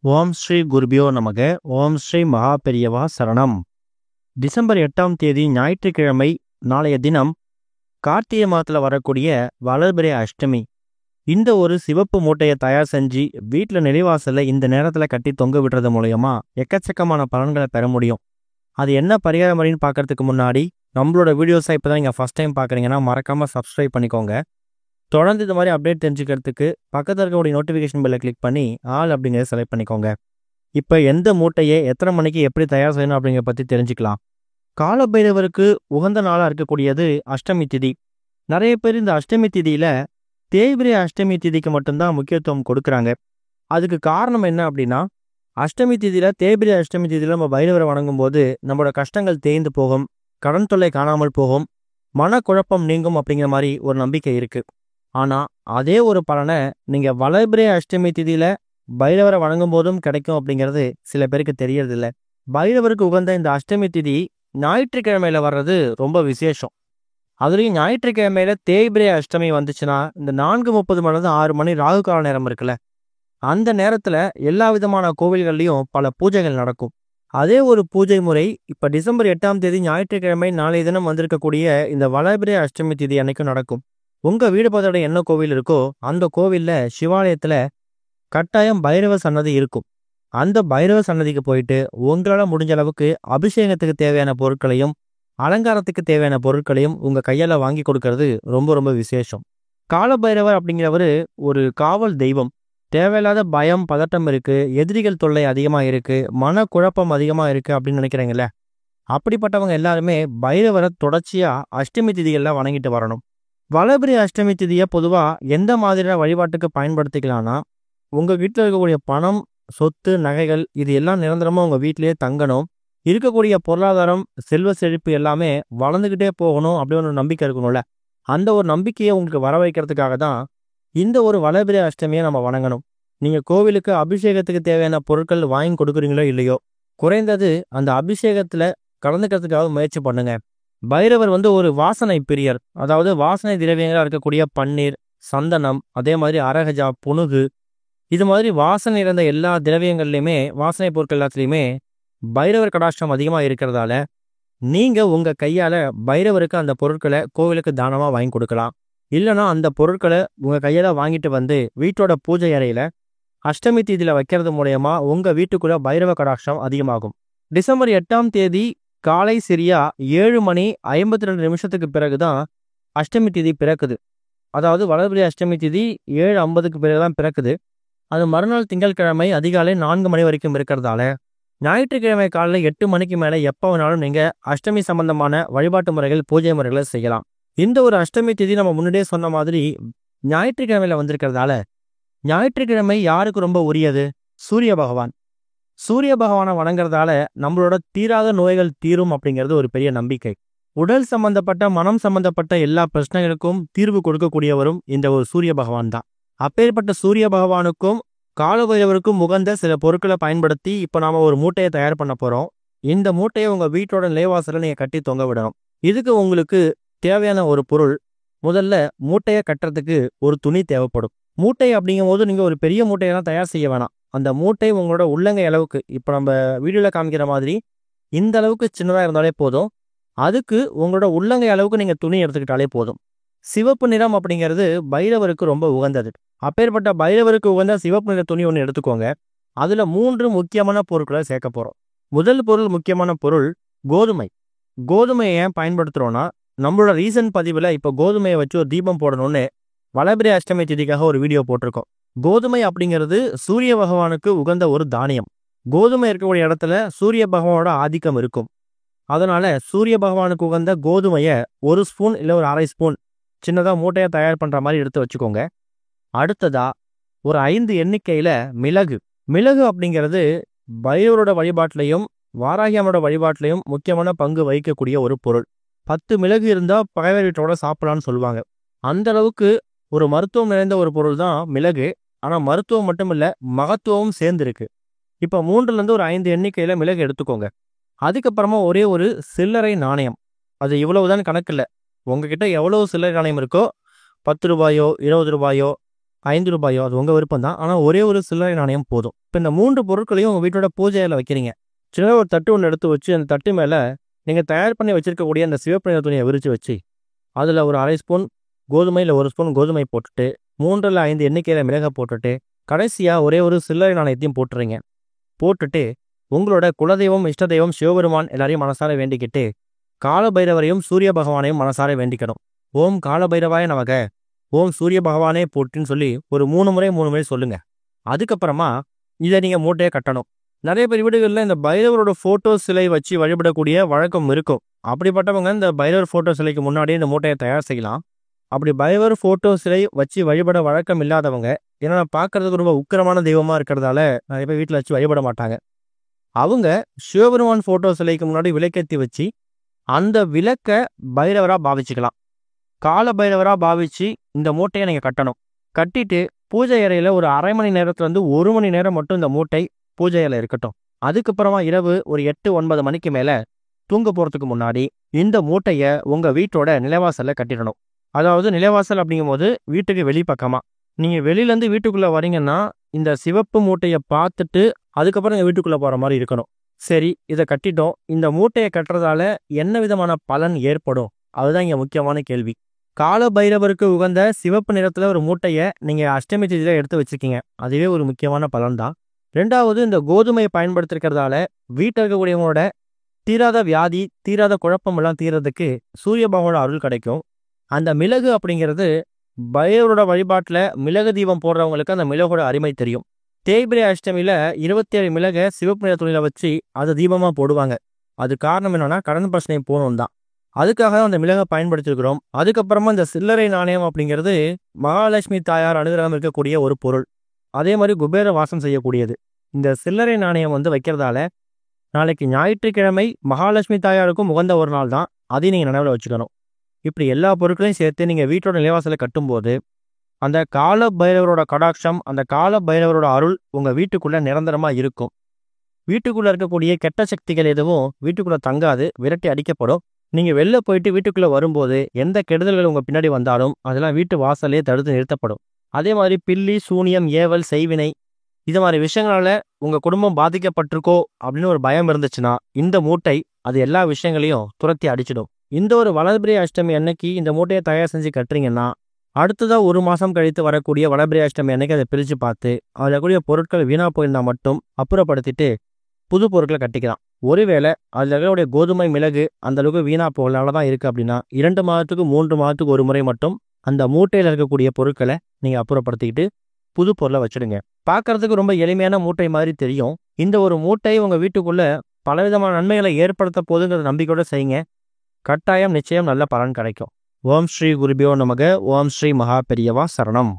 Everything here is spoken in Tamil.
ஓம் ஸ்ரீ குருபியோ நமக. ஓம் ஸ்ரீ மகா பெரியவா சரணம். டிசம்பர் 8ஆம் தேதி ஞாயிற்றுக்கிழமை, நாளைய தினம் கார்த்திகை மாதத்தில் வரக்கூடிய வளர்பிறை அஷ்டமி. இந்த ஒரு சிவப்பு மூட்டையை தயார் செஞ்சு வீட்டில் நிலைவாசலில் இந்த நேரத்தில் கட்டி தொங்க விடுறது மூலயமா எக்கச்சக்கமான பலன்களை பெற முடியும். அது என்ன பரிகார முறைன்னு பார்க்கறதுக்கு முன்னாடி நம்மளோட வீடியோஸை இப்போ தான் நீங்கள் ஃபஸ்ட் டைம் பார்க்குறீங்கன்னா மறக்காமல் சப்ஸ்கிரைப் பண்ணிக்கோங்க. தொடர்ந்து இந்த மாதிரி அப்டேட் தெரிஞ்சுக்கிறதுக்கு பக்கத்தில் இருக்கக்கூடிய நோட்டிஃபிகேஷன் பெல்லை கிளிக் பண்ணி ஆல் அப்படிங்கிறத செலக்ட் பண்ணிக்கோங்க. இப்போ எந்த மூட்டையை எத்தனை மணிக்கு எப்படி தயார் செய்யணும் அப்படிங்கிற பற்றி தெரிஞ்சுக்கலாம். காலபைரவருக்கு உகந்த நாளாக இருக்கக்கூடியது அஷ்டமி திதி. நிறைய பேர் இந்த அஷ்டமி திதியில் தேய்பிரை அஷ்டமி திதிக்கு மட்டும்தான் முக்கியத்துவம் கொடுக்குறாங்க. அதுக்கு காரணம் என்ன அப்படின்னா, அஷ்டமி திதியில் தேய்பிரை அஷ்டமி திதியில் நம்ம பைரவரை வணங்கும் போது நம்மளோட கஷ்டங்கள் தேய்ந்து போகும், கடன் தொல்லை காணாமல் போகும், மனக்குழப்பம் நீங்கும் அப்படிங்கிற மாதிரி ஒரு நம்பிக்கை இருக்குது. ஆனால் அதே ஒரு பலனை நீங்கள் வளர்பிறை அஷ்டமி திதியில் பைரவரை வணங்கும் போதும் கிடைக்கும் அப்படிங்கிறது சில பேருக்கு தெரியறதில்ல. பைரவருக்கு உகந்த இந்த அஷ்டமி திதி ஞாயிற்றுக்கிழமையில் வர்றது ரொம்ப விசேஷம். அதுலேயும் ஞாயிற்றுக்கிழமையில தேய்பிரை அஷ்டமி வந்துச்சுன்னா இந்த 4:30 மணிலேருந்து 6 மணி ராகு கால நேரம் இருக்குல்ல, அந்த நேரத்தில் எல்லா விதமான கோவில்கள்லையும் பல பூஜைகள் நடக்கும். அதே ஒரு பூஜை முறை இப்போ டிசம்பர் 8ஆம் தேதி ஞாயிற்றுக்கிழமை நாளைய தினம் வந்திருக்கக்கூடிய இந்த வளர்பிறை அஷ்டமி திதி அன்னைக்கும் நடக்கும். உங்கள் வீடு பக்கத்தோட என்ன கோவில் இருக்கோ அந்த கோவிலில் சிவாலயத்தில் கட்டாயம் பைரவ சன்னதி இருக்கும். அந்த பைரவ சன்னதிக்கு போயிட்டு உங்களால் முடிஞ்ச அளவுக்கு அபிஷேகத்துக்கு தேவையான பொருட்களையும் அலங்காரத்துக்கு தேவையான பொருட்களையும் உங்கள் கையால் வாங்கி கொடுக்கறது ரொம்ப ரொம்ப விசேஷம். காலபைரவர் அப்படிங்கிறவர் ஒரு காவல் தெய்வம். தேவையில்லாத பயம் பதட்டம் இருக்குது, எதிரிகள் தொல்லை அதிகமாக இருக்குது, மனக்குழப்பம் அதிகமாக இருக்குது அப்படின்னு நினைக்கிறீங்களே, அப்படிப்பட்டவங்க எல்லாருமே பைரவரை தொடர்ச்சியாக அஷ்டமி திதிகளில் வணங்கிட்டு வரணும். வளர்பிறை அஷ்டமி திதியை பொதுவாக எந்த மாதிரியான வழிபாட்டுக்கு பயன்படுத்திக்கலாம்னா, உங்கள் வீட்டில் இருக்கக்கூடிய பணம், சொத்து, நகைகள் இது எல்லாம் நிரந்தரமாக உங்கள் வீட்டிலேயே தங்கணும், இருக்கக்கூடிய பொருளாதாரம், செல்வ செழிப்பு எல்லாமே வளர்ந்துக்கிட்டே போகணும் அப்படின்னு ஒரு நம்பிக்கை இருக்கணும்ல, அந்த ஒரு நம்பிக்கையை உங்களுக்கு வர வைக்கிறதுக்காக தான் இந்த ஒரு வளர்பிறை அஷ்டமியை நம்ம வணங்கணும். நீங்கள் கோவிலுக்கு அபிஷேகத்துக்கு தேவையான பொருட்கள் வாங்கி கொடுக்குறீங்களோ இல்லையோ, குறைந்தது அந்த அபிஷேகத்தில் கலந்துக்கிறதுக்காக முயற்சி பண்ணுங்க. பைரவர் ஒரு வாசனை பிரியர். அதாவது வாசனை திரவியங்களாக இருக்கக்கூடிய பன்னீர், சந்தனம், அதே மாதிரி அரகஜா, புனுகு, இது மாதிரி வாசனை இருந்த எல்லா திரவியங்கள்லையுமே, வாசனை பொருட்கள் எல்லாத்துலேயுமே பைரவர் கடாட்சம் அதிகமாக இருக்கிறதால நீங்கள் உங்கள் கையால் பைரவருக்கு அந்த பொருட்களை கோவிலுக்கு தானமாக வாங்கி கொடுக்கலாம். இல்லைனா அந்த பொருட்களை உங்கள் கையால் வாங்கிட்டு வந்து வீட்டோட பூஜை அறையில் அஷ்டமி தீதியில் வைக்கிறது மூலயமா உங்கள் வீட்டுக்குள்ளே பைரவ கடாட்சம் அதிகமாகும். டிசம்பர் 8ஆம் தேதி காலை சரியா 7:52 பிறகு தான் அஷ்டமி திதி பிறக்குது. அதாவது வளர்பிறை அஷ்டமி திதி 7:50 பிறகு தான் பிறக்குது. அது மறுநாள் திங்கட்கிழமை அதிகாலை 4 மணி வரைக்கும் இருக்கிறதால ஞாயிற்றுக்கிழமை காலையில் 8 மணிக்கு மேலே எப்போ வேணாலும் நீங்கள் அஷ்டமி சம்பந்தமான வழிபாட்டு முறைகள், பூஜை முறைகளை செய்யலாம். இந்த ஒரு அஷ்டமி திதி நம்ம முன்னாடியே சொன்ன மாதிரி ஞாயிற்றுக்கிழமையில் வந்திருக்கிறதால, ஞாயிற்றுக்கிழமை யாருக்கு ரொம்ப உரியது? சூரிய பகவான். சூரிய பகவானை வணங்குறதால நம்மளோட தீராத நோய்கள் தீரும் அப்படிங்கிறது ஒரு பெரிய நம்பிக்கை. உடல் சம்பந்தப்பட்ட, மனம் சம்பந்தப்பட்ட எல்லா பிரச்சனைகளுக்கும் தீர்வு கொடுக்கக்கூடியவரும் இந்த ஒரு சூரிய பகவான் தான். அப்பேற்பட்ட சூரிய பகவானுக்கும் காலபைரவருக்கும் உகந்த சில பொருட்களை பயன்படுத்தி இப்போ நாம் ஒரு மூட்டையை தயார் பண்ண போகிறோம். இந்த மூட்டையை உங்கள் வீட்டோட நிலைவாசலில் நீங்கள் கட்டி தொங்க விடணும். இதுக்கு உங்களுக்கு தேவையான ஒரு பொருள், முதல்ல மூட்டையை கட்டுறதுக்கு ஒரு துணி தேவைப்படும். மூட்டை அப்படிங்கும் போது நீங்கள் ஒரு பெரிய மூட்டையெல்லாம் தயார் செய்ய வேணாம். அந்த மூட்டை உங்களோட உள்ளங்கை அளவுக்கு, இப்போ நம்ம வீடியோவில் காமிக்கிற மாதிரி இந்த அளவுக்கு சின்னதாக இருந்தாலே போதும். அதுக்கு உங்களோட உள்ளங்கை அளவுக்கு நீங்கள் துணி எடுத்துக்கிட்டாலே போதும். சிவப்பு நிறம் அப்படிங்கிறது பைரவருக்கு ரொம்ப உகந்தது. அப்பேற்பட்ட பைரவருக்கு உகந்த சிவப்பு நிற துணி ஒன்று எடுத்துக்கோங்க. அதில் 3 முக்கியமான பொருட்களை சேர்க்க போகிறோம். முதல் பொருள், முக்கியமான பொருள் கோதுமை. கோதுமையை ஏன் பயன்படுத்துகிறோன்னா, நம்மளோட ரீசன்ட் பதிவில் இப்போ கோதுமையை வச்சு ஒரு தீபம் போடணும்னு வளர்பிறை அஷ்டமி திதிக்காக ஒரு வீடியோ போட்டிருக்கோம். கோதுமை அப்படிங்கிறது சூரிய பகவானுக்கு உகந்த ஒரு தானியம். கோதுமை இருக்கக்கூடிய இடத்துல சூரிய பகவானோட ஆதிக்கம் இருக்கும். அதனால சூரிய பகவானுக்கு உகந்த கோதுமையை 1 ஸ்பூன் இல்லை ஒரு 1/2 ஸ்பூன் சின்னதாக மூட்டையை தயார் பண்ணுற மாதிரி எடுத்து வச்சுக்கோங்க. அடுத்ததா ஒரு 5 எண்ணிக்கையில் மிளகு. மிளகு அப்படிங்கிறது பைரவரோட வழிபாட்டிலையும் வாராகியம்மனோட வழிபாட்டிலையும் முக்கியமான பங்கு வகிக்கக்கூடிய ஒரு பொருள். 10 மிளகு இருந்தால் பகைவர் வீட்டோட சாப்பிடலான்னு சொல்லுவாங்க. அந்த அளவுக்கு ஒரு மருத்துவம் நிறைந்த ஒரு பொருள் தான் மிளகு. ஆனால் மருத்துவம் மட்டும் இல்லை, மகத்துவமும் சேர்ந்துருக்கு. இப்போ 3லேருந்து ஒரு 5 எண்ணிக்கையில் மிளகு எடுத்துக்கோங்க. அதுக்கப்புறமா ஒரே ஒரு சில்லறை நாணயம். அது இவ்வளவுதான் கணக்கு இல்லை, உங்ககிட்ட எவ்வளோ சில்லறை நாணயம் இருக்கோ, 10 ரூபாயோ 20 ரூபாயோ ரூ. 5 அது உங்கள் விருப்பம் தான். ஆனால் ஒரே ஒரு சில்லறை நாணயம் போதும். இப்போ இந்த 3 பொருட்களையும் உங்கள் வீட்டோட பூஜை அறையில் வைக்கிறீங்க. சின்ன ஒரு தட்டு ஒன்று எடுத்து வச்சு அந்த தட்டு மேலே நீங்கள் தயார் பண்ணி வச்சிருக்கக்கூடிய அந்த சிவப்பு நிற துணியை விரித்து வச்சு அதில் ஒரு 1/2 ஸ்பூன் கோதுமை இல்லை 1 ஸ்பூன் கோதுமை போட்டுட்டு 3 இல்லை 5 எண்ணிக்கையில் மிளகாய் போட்டுட்டு கடைசியாக ஒரே ஒரு சில்லறை நாணயத்தையும் போட்டுறீங்க. போட்டுட்டு உங்களோட குலதெய்வம் இஷ்ட தெய்வம் சிவபெருமான் எல்லாரையும் மனசார வேண்டிக்கிட்டு காலபைரவரையும் சூரிய பகவானையும் மனசார வேண்டிக்கணும். ஓம் காலபைரவாய நமக, ஓம் சூரிய பகவானே போட்டுன்னு சொல்லி ஒரு 3 முறை சொல்லுங்க. அதுக்கப்புறமா இதை நீங்கள் மூட்டையை கட்டணும். நிறைய பேர் வீடுகளில் இந்த பைரவரோட ஃபோட்டோ சிலை வச்சு வழிபடக்கூடிய வழக்கம் இருக்கும். அப்படிப்பட்டவங்க இந்த பைரவர் ஃபோட்டோ சிலைக்கு முன்னாடியே இந்த மூட்டையை தயார் செய்யலாம். அப்படி பைரவர் ஃபோட்டோ சிலை வச்சு வழிபட வழக்கம் இல்லாதவங்க, ஏன்னா பார்க்கறதுக்கு ரொம்ப உக்கிரமான தெய்வமாக இருக்கிறதால நிறைய பேர் வீட்டில் வச்சு வழிபட மாட்டாங்க. அவங்க சிவபெருமான் ஃபோட்டோ சிலைக்கு முன்னாடி விளக்கேற்றி வச்சு அந்த விளக்கை பைரவராக பாவிச்சுக்கலாம். கால பைரவராக பாவிச்சு இந்த மூட்டையை நீங்கள் கட்டணும். கட்டிட்டு பூஜை அறையில் ஒரு 1/2 மணி நேரத்துலேருந்து 1 மணி நேரம் மட்டும் இந்த மூட்டை பூஜை அறையில் இருக்கட்டும். அதுக்கப்புறமா இரவு ஒரு 8-9 மணிக்கு மேலே தூங்க போகிறதுக்கு முன்னாடி இந்த மூட்டையை உங்கள் வீட்டோட நிலைவாசலில் கட்டிடணும். அதாவது நிலைவாசல் அப்படிங்கும்போது வீட்டுக்கு வெளிப்பக்கமாக. நீங்கள் வெளியிலேருந்து வீட்டுக்குள்ளே வரீங்கன்னா இந்த சிவப்பு மூட்டையை பார்த்துட்டு அதுக்கப்புறம் எங்கள் வீட்டுக்குள்ளே போகிற மாதிரி இருக்கணும். சரி, இதை கட்டிட்டோம். இந்த மூட்டையை கட்டுறதால என்ன விதமான பலன் ஏற்படும்? அதுதான் இங்கே முக்கியமான கேள்வி. கால பைரவருக்கு உகந்த சிவப்பு நிறத்தில் ஒரு மூட்டையை நீங்கள் அஷ்டமி திதியில் எடுத்து வச்சுருக்கீங்க. அதுவே ஒரு முக்கியமான பலன் தான். 2வது, இந்த கோதுமையை பயன்படுத்திருக்கிறதால வீட்டில் இருக்கக்கூடியவங்களோட தீராத வியாதி, தீராத குழப்பம் எல்லாம் தீரதுக்கு சூரிய பகவானோட அருள் கிடைக்கும். அந்த மிளகு அப்படிங்கிறது பைரவரோட வழிபாட்டில் மிளகு தீபம் போடுறவங்களுக்கு அந்த மிளகோட அருமை தெரியும். தேய்பிரை அஷ்டமியில் 27 மிளகை சிவப்பு நிற துணியில் வச்சு அதை தீபமாக போடுவாங்க. அது காரணம் என்னன்னா கடன் பிரச்சனை போகணும் தான். அதுக்காக தான் அந்த மிளகை பயன்படுத்திருக்கிறோம். அதுக்கப்புறமா இந்த சில்லறை நாணயம் அப்படிங்கிறது மகாலட்சுமி தாயார் அனுகிரகம் இருக்கக்கூடிய ஒரு பொருள். அதே மாதிரி குபேர வாசம் செய்யக்கூடியது. இந்த சில்லறை நாணயம் வைக்கிறதால நாளைக்கு ஞாயிற்றுக்கிழமை மகாலட்சுமி தாயாருக்கும் உகந்த ஒரு நாள் தான். அதையும் நீங்கள் நினைவில் வச்சுக்கணும். இப்படி எல்லா பொருட்களையும் சேர்த்து நீங்கள் வீட்டோட நிலைவாசலை கட்டும்போது அந்த கால பைரவரோட கடாட்சம், அந்த கால பைரவரோட அருள் உங்கள் வீட்டுக்குள்ளே நிரந்தரமாக இருக்கும். வீட்டுக்குள்ளே இருக்கக்கூடிய கெட்ட சக்திகள் எதுவும் வீட்டுக்குள்ளே தங்காது, விரட்டி அடிக்கப்படும். நீங்கள் வெளில போயிட்டு வீட்டுக்குள்ளே வரும்போது எந்த கெடுதல்கள் உங்கள் பின்னாடி வந்தாலும் அதெல்லாம் வீட்டு வாசலே தடுத்து நிறுத்தப்படும். அதே மாதிரி பில்லி, சூனியம், ஏவல், செய்வினை இது மாதிரி விஷயங்களால உங்கள் குடும்பம் பாதிக்கப்பட்டிருக்கோ அப்படின்னு ஒரு பயம் இருந்துச்சுன்னா இந்த மூட்டை அது எல்லா விஷயங்களையும் துரத்தி அடிச்சிடும். இந்த ஒரு வளர்பிறை அஷ்டமி அன்னைக்கு இந்த மூட்டையை தயார் செஞ்சு கட்டுறீங்கன்னா அடுத்ததாக 1 மாதம் கழித்து வரக்கூடிய வளர்பிறை அஷ்டமி அன்னைக்கு அதை பிரித்து பார்த்து அதில் கூடிய பொருட்கள் வீணாக போயிருந்தால் மட்டும் அப்புறப்படுத்திட்டு புது பொருட்களை கட்டிக்கலாம். ஒருவேளை அதில் இருக்கக்கூடிய கோதுமை, மிளகு அந்த அளவுக்கு வீணாக போகலால தான் இருக்குது அப்படின்னா 2 மாதத்துக்கு 3 மாதத்துக்கு ஒரு முறை மட்டும் அந்த மூட்டையில் இருக்கக்கூடிய பொருட்களை நீங்கள் அப்புறப்படுத்திக்கிட்டு புது பொருளை வச்சுடுங்க. பார்க்கறதுக்கு ரொம்ப எளிமையான மூட்டை மாதிரி தெரியும். இந்த ஒரு மூட்டை உங்கள் வீட்டுக்குள்ளே பலவிதமான நன்மைகளை ஏற்படுத்த போதுங்கிற நம்பிக்கையோடு செய்யுங்க. கட்டாயம் நிச்சயம் நல்ல பலன் கிடைக்கும். ஓம் ஸ்ரீ குருபியோ நமக. ஓம் ஸ்ரீ மகா பெரியவா சரணம்.